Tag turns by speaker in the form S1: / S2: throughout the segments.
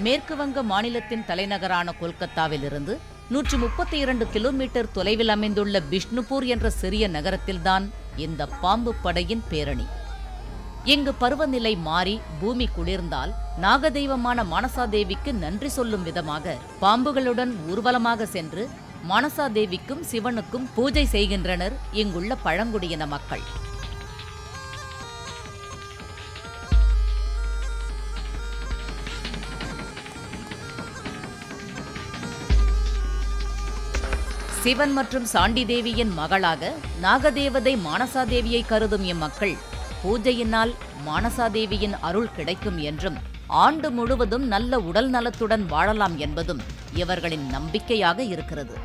S1: மேற்கு வங்க மாநிலத்தின் தலைநகரான கொல்கத்தாவிலிருந்து 132 கிலோமீட்டர் தொலைவில் அமைந்துள்ள பிஷ்ணுபூர் என்ற சிறிய நகரத்தில்தான் இந்த பாம்பு படையின் பேரணி. இங்கு பருவநிலை மாறி பூமி குளிர்ந்தால் நாகதெய்வமான மனசாதேவிக்கு நன்றி சொல்லும் விதமாக பாம்புகளுடன் ஊர்வலமாக சென்று மனசாதேவிக்கும் சிவனுக்கும் பூஜை செய்கின்றனர் இங்குள்ள பழங்குடியின மக்கள். சிவன் மற்றும் சாண்டி தேவியின் மகளாக நாகதேவதை மானசாதேவியை கருதும் இம்மக்கள் பூஜையினால் மானசாதேவியின் அருள் கிடைக்கும் என்றும் ஆண்டு முழுவதும் நல்ல உடல் நலத்துடன் வாழலாம் என்பதும் இவர்களின் நம்பிக்கையாக இருக்கிறது.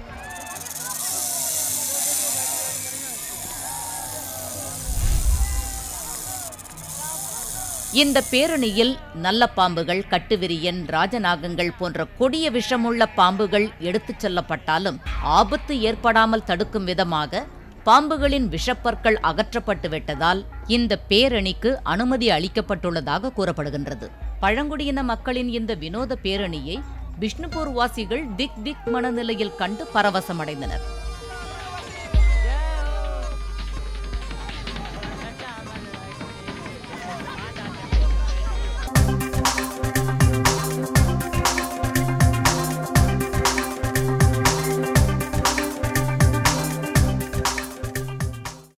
S1: இந்த பேரணியில் நல்ல பாம்புகள், கட்டுவிரியன், ராஜநாகங்கள் போன்ற கொடிய விஷமுள்ள பாம்புகள் எடுத்துச் செல்லப்பட்டாலும் ஆபத்து ஏற்படாமல் தடுக்கும் விதமாக பாம்புகளின் விஷப்பற்கள் அகற்றப்பட்டு விட்டதால் இந்த பேரணிக்கு அனுமதி அளிக்கப்பட்டுள்ளதாக கூறப்படுகின்றது. பழங்குடியின மக்களின் இந்த வினோத பேரணியை பிஷ்ணுபூர் வாசிகள் திக் திக் மனநிலையில் கண்டு பரவசமடைந்தனர்.